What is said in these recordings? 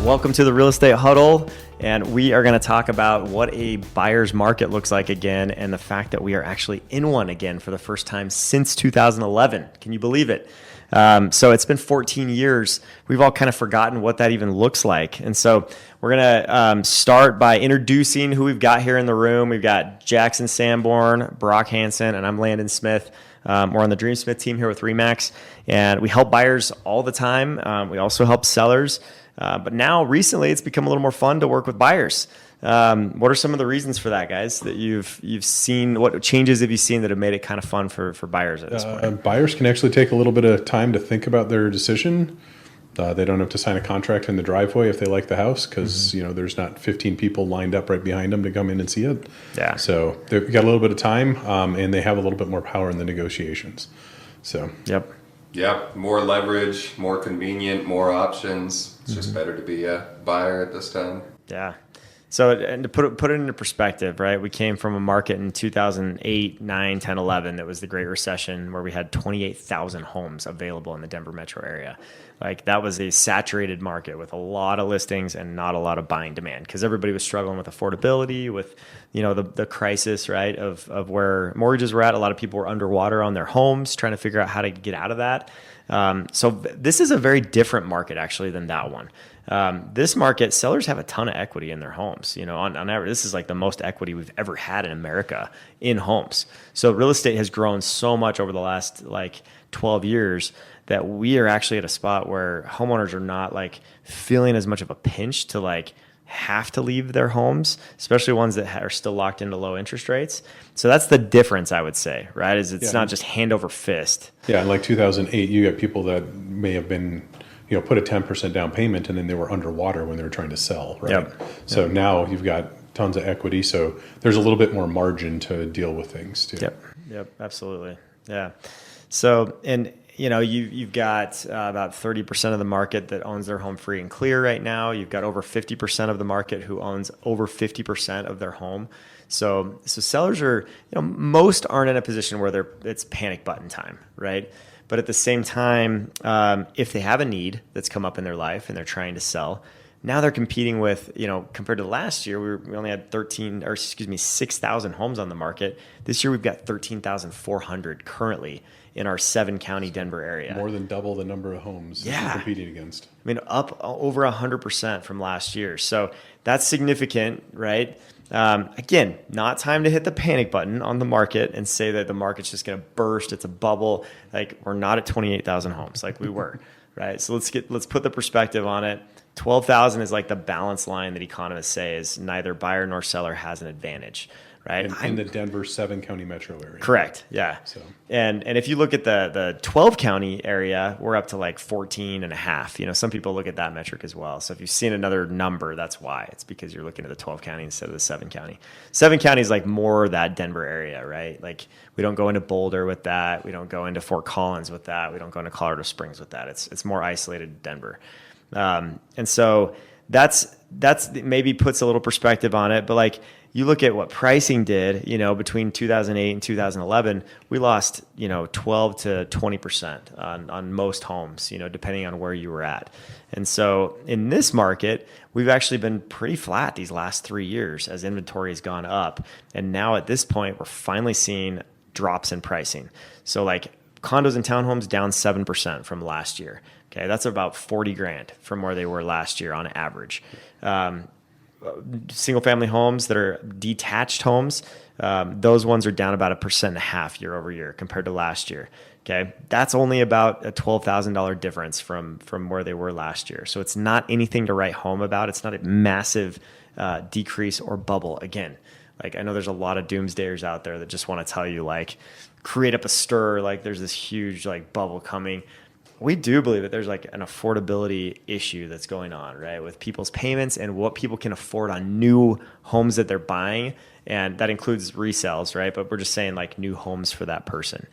Welcome to the Real Estate Huddle, and we are going to talk about what a buyer's market looks like again, and the fact that we are actually in one again for the first time since 2011. Can you believe it? So it's been 14 years. We've all kind of forgotten what that even looks like. And so we're going to start by introducing who we've got here in the room. We've got Jackson Sanborn, Brock Hansen, and I'm Landon Smith. We're on the DreamSmith team here with RE/MAX, and we help buyers all the time. We also help sellers. But now recently it's become a little more fun to work with buyers. What are some of the reasons for that, guys, that you've seen? What changes have you seen that have made it kind of fun for buyers at this point? Buyers can actually take a little bit of time to think about their decision. They don't have to sign a contract in the driveway if they like the house because there's not 15 people lined up right behind them to come in and see it. Yeah. So they've got a little bit of time, and they have a little bit more power in the negotiations. So. Yep. Yeah, more leverage, more convenient, more options. It's just better to be a buyer at this time. Yeah. So, and to put it into perspective, right? We came from a market in 2008, 9, 10, 11 that was the Great Recession, where we had 28,000 homes available in the Denver metro area. Like, that was a saturated market with a lot of listings and not a lot of buying demand because everybody was struggling with affordability, with the crisis, right, of where mortgages were at. A lot of people were underwater on their homes, trying to figure out how to get out of that. So this is a very different market actually than that one. This market, sellers have a ton of equity in their homes. On average, this is like the most equity we've ever had in America in homes. So real estate has grown so much over the last 12 years that we are actually at a spot where homeowners are not feeling as much of a pinch to have to leave their homes, especially ones that are still locked into low interest rates. So that's the difference, I would say, right? Is it's not just hand over fist. Yeah, in 2008, you got people that may have been, put a 10% down payment and then they were underwater when they were trying to sell, right? Yep. So now you've got tons of equity, so there's a little bit more margin to deal with things too. Yep, absolutely. Yeah. So, and you've got about 30% of the market that owns their home free and clear right now. You've got over 50% of the market who owns over 50% of their home. So sellers are, most aren't in a position where it's panic button time, right? But at the same time, if they have a need that's come up in their life and they're trying to sell, now they're competing with, compared to last year, we only had 6,000 homes on the market. This year we've got 13,400 currently in our 7-county Denver area. More than double the number of homes that you're competing against. I mean, up over 100% from last year. So that's significant, right? Again, not time to hit the panic button on the market and say that the market's just going to burst. It's a bubble. We're not at 28,000 homes like we were, right? So let's put the perspective on it. 12,000 is the balance line that economists say is neither buyer nor seller has an advantage, right? In the Denver 7-county metro area. Correct. Yeah. So. And if you look at the 12-county area, we're up to 14 and a half. Some people look at that metric as well. So if you've seen another number, that's why. It's because you're looking at the 12-county instead of the 7-county. 7-county is more that Denver area, right? We don't go into Boulder with that. We don't go into Fort Collins with that. We don't go into Colorado Springs with that. It's more isolated Denver. And so that's maybe puts a little perspective on it, but you look at what pricing did, between 2008 and 2011, we lost, 12 to 20% on most homes, depending on where you were at. And so in this market, we've actually been pretty flat these last 3 years as inventory has gone up. And now at this point, we're finally seeing drops in pricing. So condos and townhomes down 7% from last year. Okay, that's about $40,000 from where they were last year on average. Single family homes that are detached homes, those ones are down about 1.5% year over year compared to last year. Okay, that's only about a $12,000 difference from where they were last year. So it's not anything to write home about. It's not a massive decrease or bubble. Again, I know there's a lot of doomsdayers out there that just want to tell you create up a stir, there's this huge bubble coming. We do believe that there's an affordability issue that's going on, right, with people's payments and what people can afford on new homes that they're buying. And that includes resales, right? But we're just saying new homes for that person.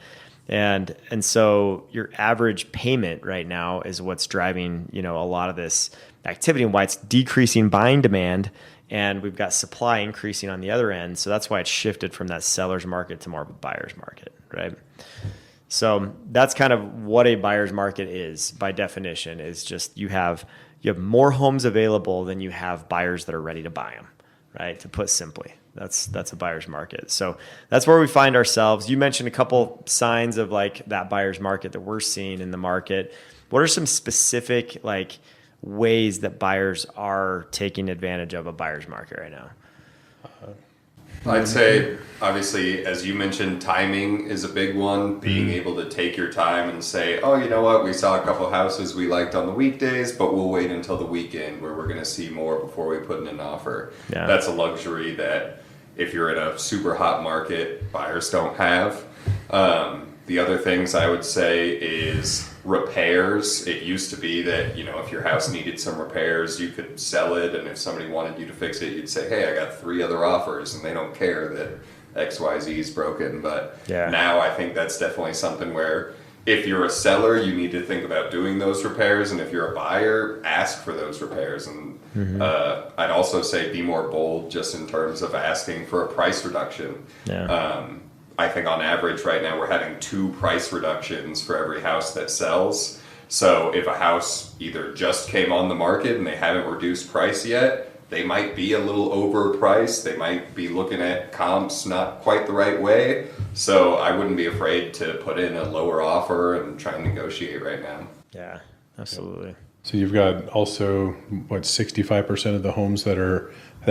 And so your average payment right now is what's driving, a lot of this activity and why it's decreasing buying demand. And we've got supply increasing on the other end. So that's why it's shifted from that seller's market to more of a buyer's market, right? So that's kind of what a buyer's market is by definition, is just you have more homes available than you have buyers that are ready to buy them, right? To put simply, that's a buyer's market. So that's where we find ourselves. You mentioned a couple signs of like that buyer's market that we're seeing in the market. What are some specific like ways that buyers are taking advantage of a buyer's market right now? I'd say, obviously, as you mentioned, timing is a big one. Being able to take your time and say, oh, you know what, we saw a couple houses we liked on the weekdays, but we'll wait until the weekend where we're going to see more before we put in an offer. Yeah. That's a luxury that if you're in a super hot market, buyers don't have. The other things I would say is repairs. It used to be that, you know, if your house needed some repairs, you could sell it, and if somebody wanted you to fix it, you'd say, hey, I got 3 other offers, and they don't care that XYZ is broken. But now I think that's definitely something where if you're a seller, you need to think about doing those repairs, and if you're a buyer, ask for those repairs. And I'd also say be more bold just in terms of asking for a price reduction. I think on average right now we're having 2 price reductions for every house that sells. So if a house either just came on the market and they haven't reduced price yet, they might be a little overpriced. They might be looking at comps not quite the right way. So I wouldn't be afraid to put in a lower offer and try and negotiate right now. Yeah, absolutely. So you've got also, what, 65% of the homes that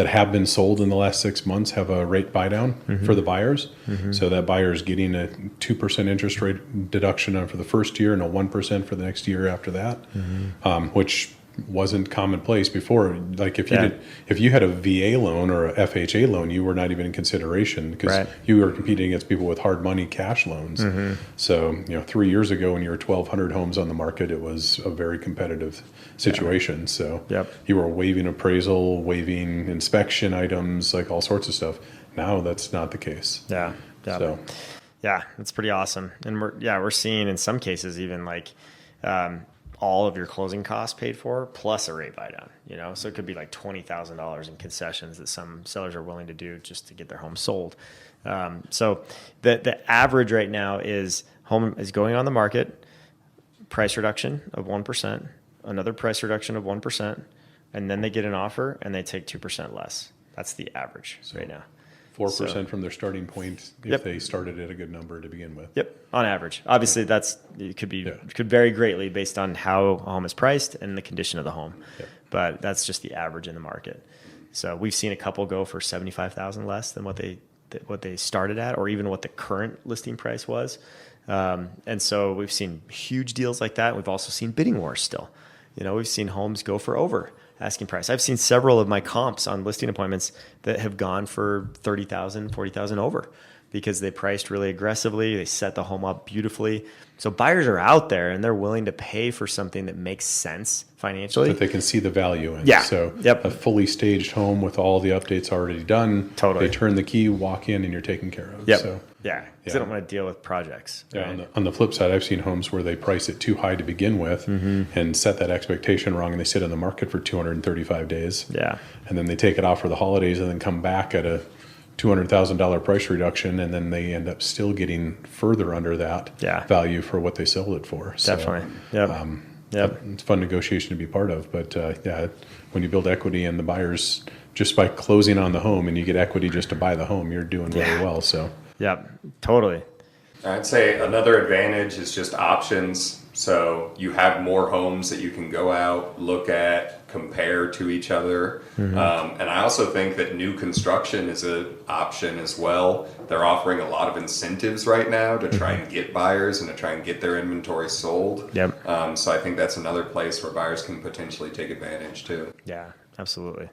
have been sold in the last 6 months have a rate buy down for the buyers. So that buyer is getting a 2% interest rate deduction for the first year and a 1% for the next year after that, which wasn't commonplace before. Like if you had a VA loan or a FHA loan, you were not even in consideration because you were competing against people with hard money cash loans. So, 3 years ago when you were 1,200 homes on the market, it was a very competitive situation. So you were waiving appraisal, waiving inspection items, like all sorts of stuff. Now that's not the case. So that's pretty awesome. And we're seeing in some cases even like, all of your closing costs paid for plus a rate buy down, so it could be like $20,000 in concessions that some sellers are willing to do just to get their home sold. So the average right now is home is going on the market, price reduction of 1%, another price reduction of 1%, and then they get an offer and they take 2% less. That's the average right now. 4% from their starting point if they started at a good number to begin with. On average. Obviously, it could vary greatly based on how a home is priced and the condition of the home. But that's just the average in the market. So we've seen a couple go for $75,000 less than what they started at, or even what the current listing price was. And so we've seen huge deals like that. We've also seen bidding wars still. We've seen homes go for over asking price. I've seen several of my comps on listing appointments that have gone for $30,000, $40,000 over because they priced really aggressively. They set the home up beautifully. So buyers are out there and they're willing to pay for something that makes sense financially. That they can see the value in. So a fully staged home with all the updates already done. Totally. They turn the key, walk in, and you're taken care of. So because they don't want to deal with projects. Right? On the flip side, I've seen homes where they price it too high to begin with and set that expectation wrong, and they sit on the market for 235 days. And then they take it off for the holidays and then come back at a $200,000 price reduction, and then they end up still getting further under that value for what they sold it for. Definitely. It's a fun negotiation to be part of. But when you build equity and the buyers, just by closing on the home and you get equity just to buy the home, you're doing really well. So totally. I'd say another advantage is just options. So you have more homes that you can go out, look at, compare to each other. And I also think that new construction is an option as well. They're offering a lot of incentives right now to try and get buyers and to try and get their inventory sold. So I think that's another place where buyers can potentially take advantage too. Yeah, absolutely.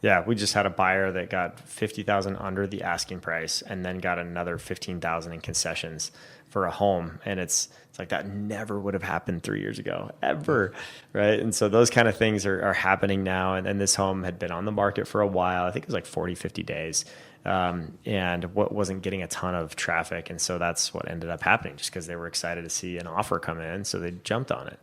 Yeah, we just had a buyer that got $50,000 under the asking price and then got another $15,000 in concessions for a home. And it's like that never would have happened 3 years ago, ever, right? And so those kind of things are happening now. And this home had been on the market for a while. I think it was like 40, 50 days. And what wasn't getting a ton of traffic. And so that's what ended up happening just because they were excited to see an offer come in. So they jumped on it.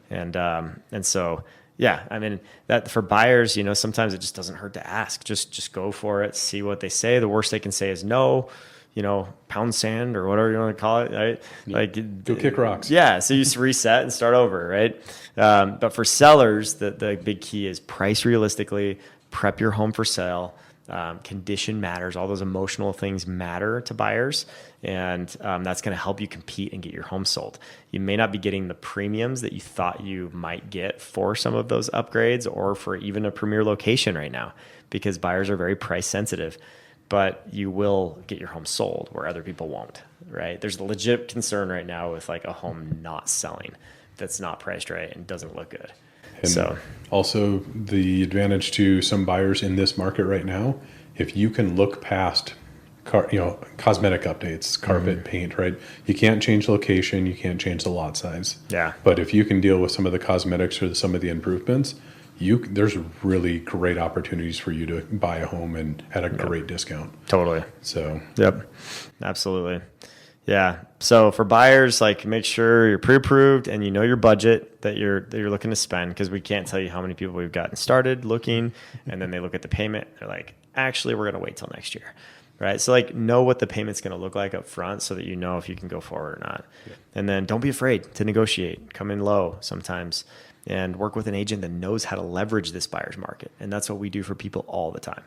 And so... I mean, that for buyers, sometimes it just doesn't hurt to ask. Just go for it, see what they say. The worst they can say is no. pound sand or whatever you want to call it, right? Like Go kick rocks. Yeah. So you just reset and start over, right? But for sellers, the big key is price realistically, prep your home for sale. Condition matters. All those emotional things matter to buyers. And that's going to help you compete and get your home sold. You may not be getting the premiums that you thought you might get for some of those upgrades or for even a premier location right now, because buyers are very price sensitive, but you will get your home sold where other people won't, right? There's a legit concern right now with like a home not selling that's not priced right and doesn't look good. And so also the advantage to some buyers in this market right now, if you can look past cosmetic updates, carpet, paint, right? You can't change location, you can't change the lot size. Yeah. But if you can deal with some of the cosmetics or some of the improvements, there's really great opportunities for you to buy a home and at a great discount. Totally. So Yep. Absolutely. Yeah. So for buyers, like make sure you're pre-approved and you know your budget that you're looking to spend, because we can't tell you how many people we've gotten started looking and then they look at the payment. They're like, actually, we're going to wait till next year. Right. So like know what the payment's going to look like up front so that you know if you can go forward or not. Yeah. And then don't be afraid to negotiate. Come in low sometimes and work with an agent that knows how to leverage this buyer's market. And that's what we do for people all the time.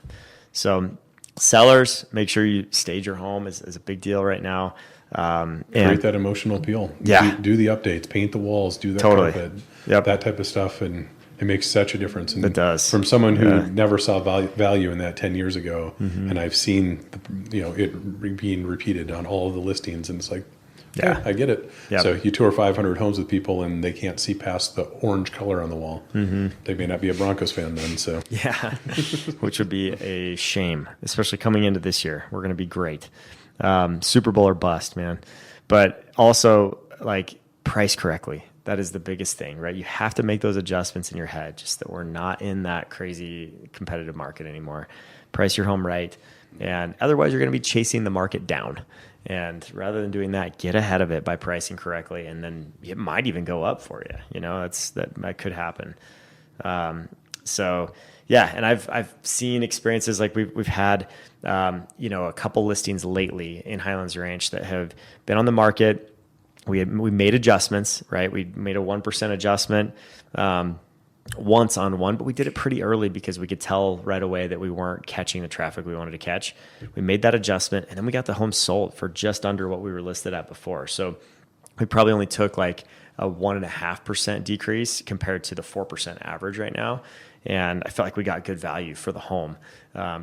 So sellers, make sure you stage your home is a big deal right now. Create that emotional appeal. Yeah. Do the updates, paint the walls, do that Totally. carpet, Yep. that type of stuff. And it makes such a difference. And It does. From someone who never saw value in that 10 years ago, and I've seen it being repeated on all of the listings, and it's like, yeah, I get it. Yep. So you tour 500 homes with people and they can't see past the orange color on the wall. They may not be a Broncos fan then. So yeah, which would be a shame, especially coming into this year. We're going to be great. Super Bowl or bust, man. But also like price correctly. That is the biggest thing, right? You have to make those adjustments in your head, just that we're not in that crazy competitive market anymore. Price your home right. And otherwise you're going to be chasing the market down. And rather than doing that, get ahead of it by pricing correctly. And then it might even go up for you. That could happen. So yeah. And I've seen experiences like we've had, a couple listings lately in Highlands Ranch that have been on the market. We made adjustments, right? We made a 1% adjustment once on one, but we did it pretty early because we could tell right away that we weren't catching the traffic we wanted to catch. We made that adjustment, and then we got the home sold for just under what we were listed at before. So we probably only took like a 1.5% decrease compared to the 4% average right now. And I felt like we got good value for the home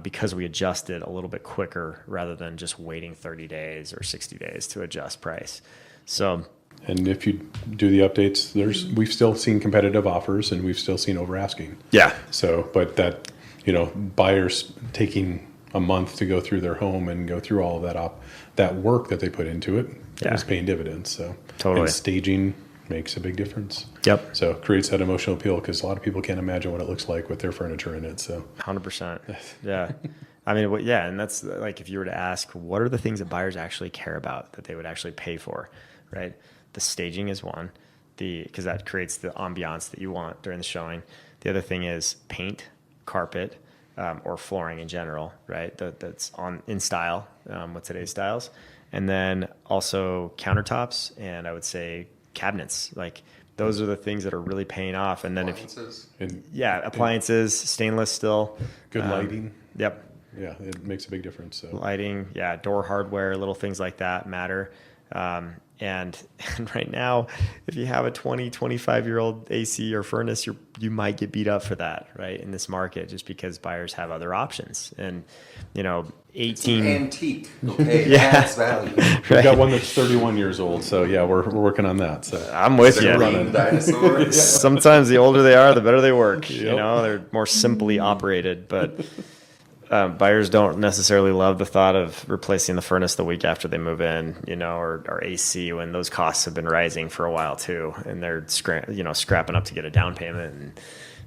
because we adjusted a little bit quicker rather than just waiting 30 days or 60 days to adjust price. So, and if you do the updates, we've still seen competitive offers and we've still seen over asking. Yeah. So, but that, buyers taking a month to go through their home and go through all of that work that they put into it is paying dividends. So, totally. And staging makes a big difference. Yep. So it creates that emotional appeal because a lot of people can't imagine what it looks like with their furniture in it. So 100%. Yeah. I mean, yeah. And that's like, if you were to ask, what are the things that buyers actually care about that they would actually pay for, right? The staging is one, because that creates the ambiance that you want during the showing. The other thing is paint, carpet, or flooring in general, right? That's in style with today's styles. And then also countertops, and I would say cabinets. Like those are the things that are really paying off. And then appliances, stainless still. Good lighting. Yep. Yeah, it makes a big difference. So. Lighting, door hardware, little things like that matter. And right now, if you have a 20, 25-year-old AC or furnace, you might get beat up for that, right? In this market, just because buyers have other options. And, 18... It's an antique, okay? That's value. Right. We've got one that's 31 years old, so yeah, we're working on that. So I'm with you. Dinosaur. Sometimes the older they are, the better they work. Yep. They're more simply operated, but... buyers don't necessarily love the thought of replacing the furnace the week after they move in, or AC when those costs have been rising for a while too, and they're scrapping up to get a down payment and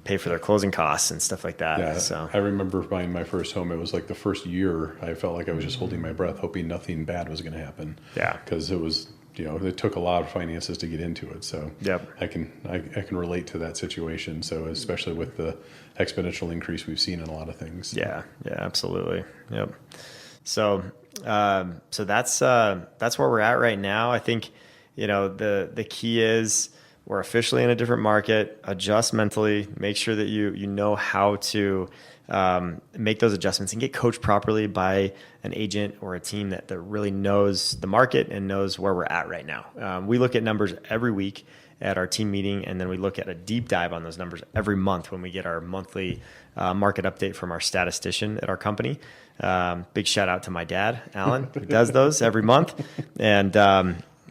pay for their closing costs and stuff like that. Yeah, so I remember buying my first home. It was like the first year I felt like I was just holding my breath, hoping nothing bad was going to happen. Yeah, because it was. It took a lot of finances to get into it. So yep. I can relate to that situation. So especially with the exponential increase we've seen in a lot of things. Yeah, absolutely. Yep. So So that's where we're at right now. I think, the key is we're officially in a different market. Adjust mentally, make sure that you know how to make those adjustments and get coached properly by an agent or a team that really knows the market and knows where we're at right now. We look at numbers every week at our team meeting, and then we look at a deep dive on those numbers every month when we get our monthly market update from our statistician at our company. Big shout out to my dad, Alan, who does those every month. And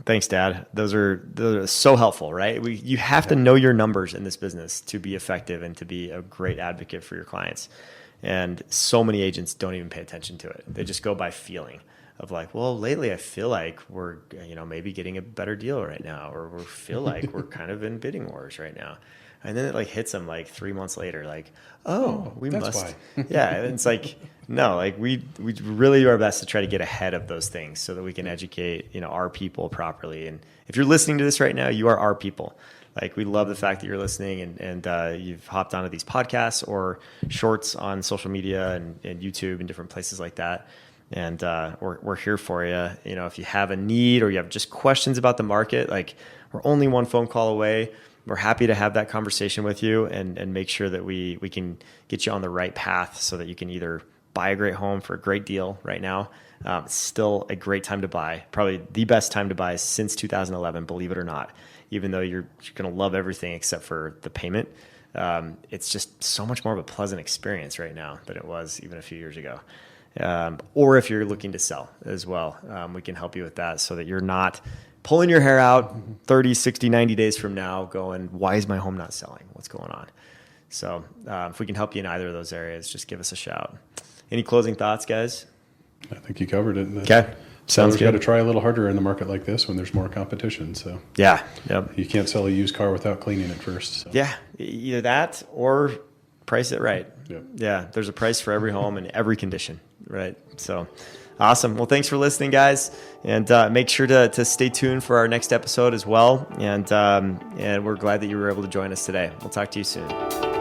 thanks, Dad. Those are so helpful, right? You have to know your numbers in this business to be effective and to be a great advocate for your clients. And so many agents don't even pay attention to it. They just go by feeling of like, well, lately I feel like we're, maybe getting a better deal right now, or we feel like we're kind of in bidding wars right now. And then it like hits them like 3 months later, like, we that's must. why. Yeah. And it's like, no, like we really do our best to try to get ahead of those things so that we can educate, our people properly. And if you're listening to this right now, you are our people. Like, we love the fact that you're listening and you've hopped onto these podcasts or shorts on social media and YouTube and different places like that. And we're here for you. If you have a need or you have just questions about the market, like, we're only one phone call away. We're happy to have that conversation with you and make sure that we can get you on the right path so that you can either buy a great home for a great deal right now. It's still a great time to buy. Probably the best time to buy since 2011, believe it or not. Even though you're going to love everything except for the payment, it's just so much more of a pleasant experience right now than it was even a few years ago. Or if you're looking to sell as well, we can help you with that so that you're not pulling your hair out 30, 60, 90 days from now going, why is my home not selling? What's going on? So if we can help you in either of those areas, just give us a shout. Any closing thoughts, guys? I think you covered it. Okay. Sounds good. Got to try a little harder in the market like this when there's more competition. So yeah, yep. You can't sell a used car without cleaning it first. So. Yeah, either that or price it right. Yep. Yeah, there's a price for every home in every condition, right? So awesome. Well, thanks for listening, guys, and make sure to stay tuned for our next episode as well. And we're glad that you were able to join us today. We'll talk to you soon.